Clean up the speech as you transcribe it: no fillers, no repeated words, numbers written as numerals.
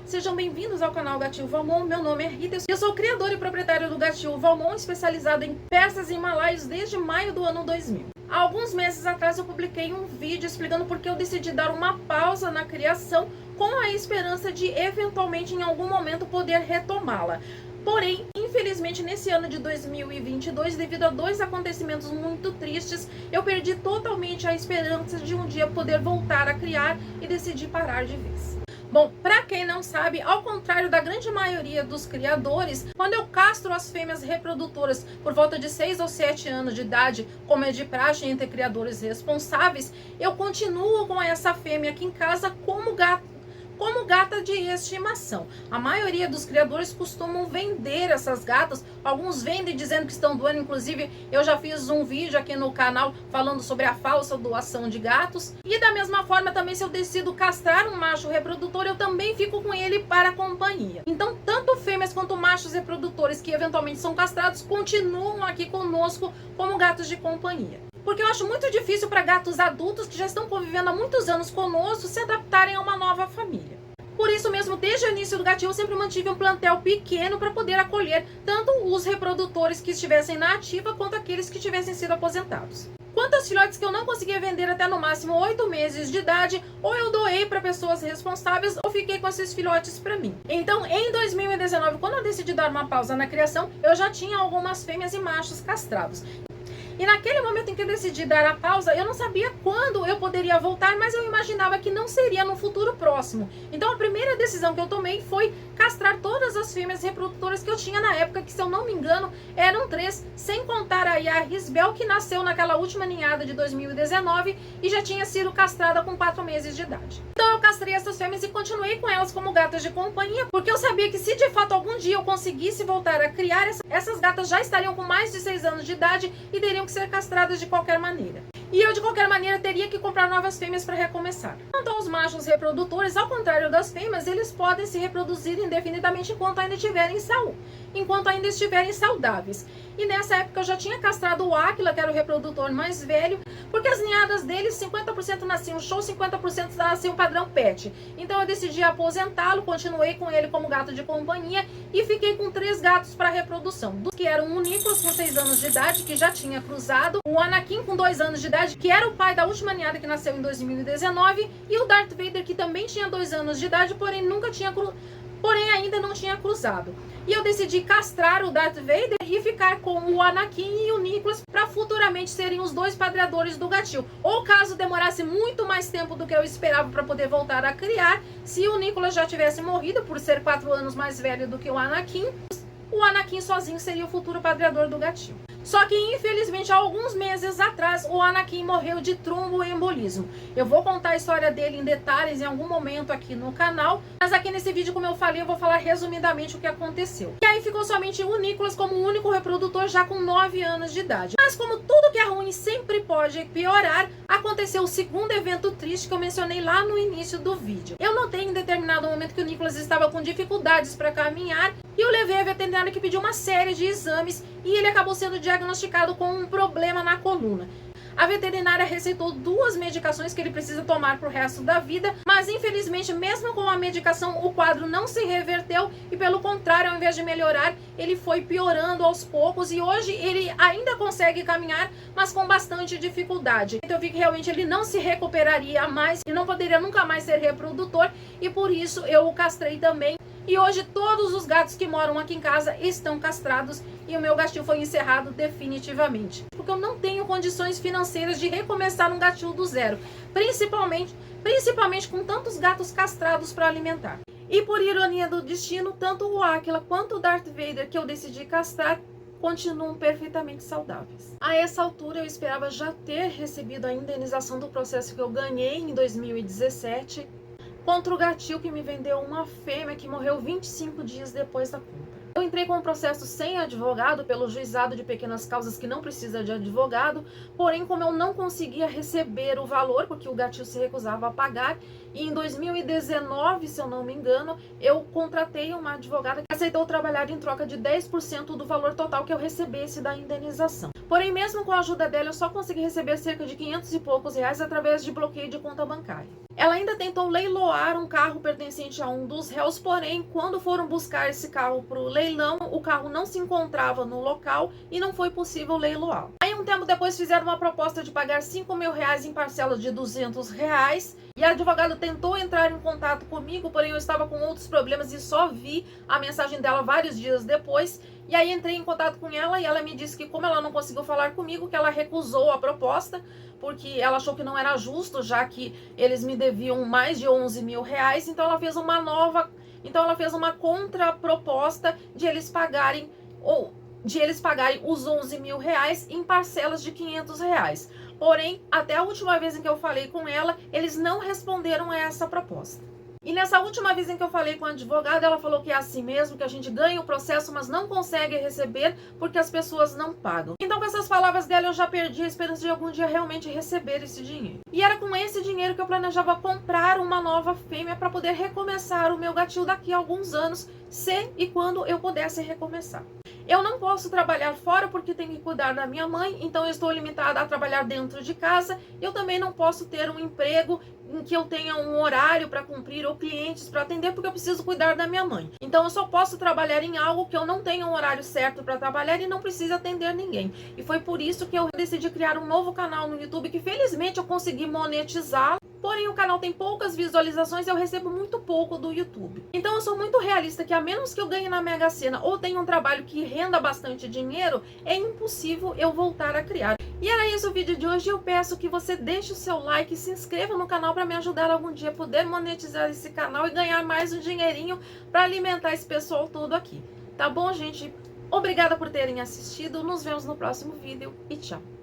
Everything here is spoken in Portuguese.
Sejam bem-vindos ao canal Gatinho Valmon. Meu nome é Rita, eu sou criador e proprietário do Gatinho Valmon, especializado em persas e himalaios desde maio do ano 2000. Há alguns meses atrás eu publiquei um vídeo explicando por que eu decidi dar uma pausa na criação com a esperança de eventualmente em algum momento poder retomá-la. Porém, infelizmente, nesse ano de 2022, devido a dois acontecimentos muito tristes, eu perdi totalmente a esperança de um dia poder voltar a criar e decidi parar de vez. Bom, para quem não sabe, ao contrário da grande maioria dos criadores, quando eu castro as fêmeas reprodutoras por volta de 6 ou 7 anos de idade, como é de praxe entre criadores responsáveis, eu continuo com essa fêmea aqui em casa como gata de estimação. A maioria dos criadores costumam vender essas gatas, alguns vendem dizendo que estão doando, inclusive eu já fiz um vídeo aqui no canal falando sobre a falsa doação de gatos. E da mesma forma também, se eu decido castrar um macho reprodutor, eu também fico com ele para companhia. Então tanto fêmeas quanto machos reprodutores que eventualmente são castrados continuam aqui conosco como gatos de companhia. Porque eu acho muito difícil para gatos adultos que já estão convivendo há muitos anos conosco se adaptarem a uma nova família. Por isso mesmo, desde o início do gatinho, eu sempre mantive um plantel pequeno para poder acolher tanto os reprodutores que estivessem na ativa quanto aqueles que tivessem sido aposentados. Quanto aos filhotes que eu não conseguia vender até no máximo 8 meses de idade, ou eu doei para pessoas responsáveis ou fiquei com esses filhotes para mim. Então, em 2019, quando eu decidi dar uma pausa na criação, eu já tinha algumas fêmeas e machos castrados. E naquele momento em que eu decidi dar a pausa, eu não sabia quando eu poderia voltar, mas eu imaginava que não seria no futuro próximo. Então a primeira decisão que eu tomei foi castrar todas as fêmeas reprodutoras que eu tinha na época, que se eu não me engano eram 3, sem contar aí a Risbel, que nasceu naquela última ninhada de 2019 e já tinha sido castrada com 4 meses de idade. Então eu castrei essas fêmeas e continuei com elas como gatas de companhia, porque eu sabia que se de fato algum dia eu conseguisse voltar a criar, essas gatas já estariam com mais de 6 anos de idade e teriam que ser castradas de qualquer maneira. E eu de qualquer maneira teria que comprar novas fêmeas para recomeçar. Quanto aos machos reprodutores, ao contrário das fêmeas, eles podem se reproduzir indefinidamente enquanto ainda estiverem saudáveis. E nessa época eu já tinha castrado o Áquila, que era o reprodutor mais velho, porque as ninhadas deles 50% nasciam show, 50% nasciam padrão pet. Então eu decidi aposentá-lo, continuei com ele como gato de companhia e fiquei com 3 gatos para reprodução. Que eram o Nicholas com 6 anos de idade, que já tinha cruzado, o Anakin com 2 anos de idade, que era o pai da última ninhada que nasceu em 2019, e o Darth Vader, que também tinha 2 anos de idade, porém ainda não tinha cruzado. E eu decidi castrar o Darth Vader e ficar com o Anakin e o Nicholas para futuramente serem os 2 padreadores do gatil. Ou caso demorasse muito mais tempo do que eu esperava para poder voltar a criar, se o Nicholas já tivesse morrido por ser 4 anos mais velho do que o Anakin sozinho seria o futuro padreador do gatil. Só que infelizmente há alguns meses atrás o Anakin morreu de tromboembolismo. Eu vou contar a história dele em detalhes em algum momento aqui no canal, mas aqui nesse vídeo, como eu falei, eu vou falar resumidamente o que aconteceu. E aí ficou somente o Nicholas como o único reprodutor já com 9 anos de idade. Mas como tudo que é ruim sempre pode piorar, aconteceu o segundo evento triste que eu mencionei lá no início do vídeo. Eu notei em determinado momento que o Nicholas estava com dificuldades para caminhar e eu levei a veterinária que pediu uma série de exames e ele acabou sendo diagnosticado com um problema na coluna. A veterinária receitou 2 medicações que ele precisa tomar para o resto da vida, mas infelizmente mesmo com a medicação o quadro não se reverteu e pelo contrário, ao invés de melhorar, ele foi piorando aos poucos e hoje ele ainda consegue caminhar, mas com bastante dificuldade. Então eu vi que realmente ele não se recuperaria mais e não poderia nunca mais ser reprodutor e por isso eu o castrei também. E hoje todos os gatos que moram aqui em casa estão castrados e o meu gatil foi encerrado definitivamente. Porque eu não tenho condições financeiras de recomeçar um gatil do zero, principalmente com tantos gatos castrados para alimentar. E por ironia do destino, tanto o Áquila quanto o Darth Vader que eu decidi castrar continuam perfeitamente saudáveis. A essa altura eu esperava já ter recebido a indenização do processo que eu ganhei em 2017 contra o gatil que me vendeu uma fêmea que morreu 25 dias depois da compra. Eu entrei com o processo sem advogado pelo juizado de pequenas causas que não precisa de advogado, porém como eu não conseguia receber o valor, porque o gatil se recusava a pagar, e em 2019, se eu não me engano, eu contratei uma advogada que aceitou trabalhar em troca de 10% do valor total que eu recebesse da indenização. Porém, mesmo com a ajuda dela, eu só consegui receber cerca de 500 e poucos reais através de bloqueio de conta bancária. Ela ainda tentou leiloar um carro pertencente a um dos réus, porém, quando foram buscar esse carro para o leilão, o carro não se encontrava no local e não foi possível leiloar. Aí, um tempo depois, fizeram uma proposta de pagar 5 mil reais em parcelas de 200 reais. E a advogada tentou entrar em contato comigo, porém eu estava com outros problemas e só vi a mensagem dela vários dias depois. E aí entrei em contato com ela e ela me disse que, como ela não conseguiu falar comigo, que ela recusou a proposta, porque ela achou que não era justo, já que eles me deviam mais de 11 mil reais. Então ela fez uma contraproposta de eles pagarem os 11 mil reais em parcelas de 500 reais. Porém, até a última vez em que eu falei com ela, eles não responderam a essa proposta. E nessa última vez em que eu falei com a advogada, ela falou que é assim mesmo, que a gente ganha o processo, mas não consegue receber porque as pessoas não pagam. Então, com essas palavras dela, eu já perdi a esperança de algum dia realmente receber esse dinheiro. E era com esse dinheiro que eu planejava comprar uma nova fêmea para poder recomeçar o meu gatil daqui a alguns anos, se e quando eu pudesse recomeçar. Eu não posso trabalhar fora porque tenho que cuidar da minha mãe, então eu estou limitada a trabalhar dentro de casa. Eu também não posso ter um emprego em que eu tenha um horário para cumprir ou clientes para atender, porque eu preciso cuidar da minha mãe. Então eu só posso trabalhar em algo que eu não tenha um horário certo para trabalhar e não precise atender ninguém. E foi por isso que eu decidi criar um novo canal no YouTube, que felizmente eu consegui monetizar. Porém, o canal tem poucas visualizações e eu recebo muito pouco do YouTube. Então eu sou muito realista que, a menos que eu ganhe na Mega Sena ou tenha um trabalho que renda bastante dinheiro, é impossível eu voltar a criar. E era isso o vídeo de hoje. Eu peço que você deixe o seu like e se inscreva no canal para me ajudar algum dia a poder monetizar esse canal e ganhar mais um dinheirinho para alimentar esse pessoal todo aqui. Tá bom, gente? Obrigada por terem assistido. Nos vemos no próximo vídeo e tchau!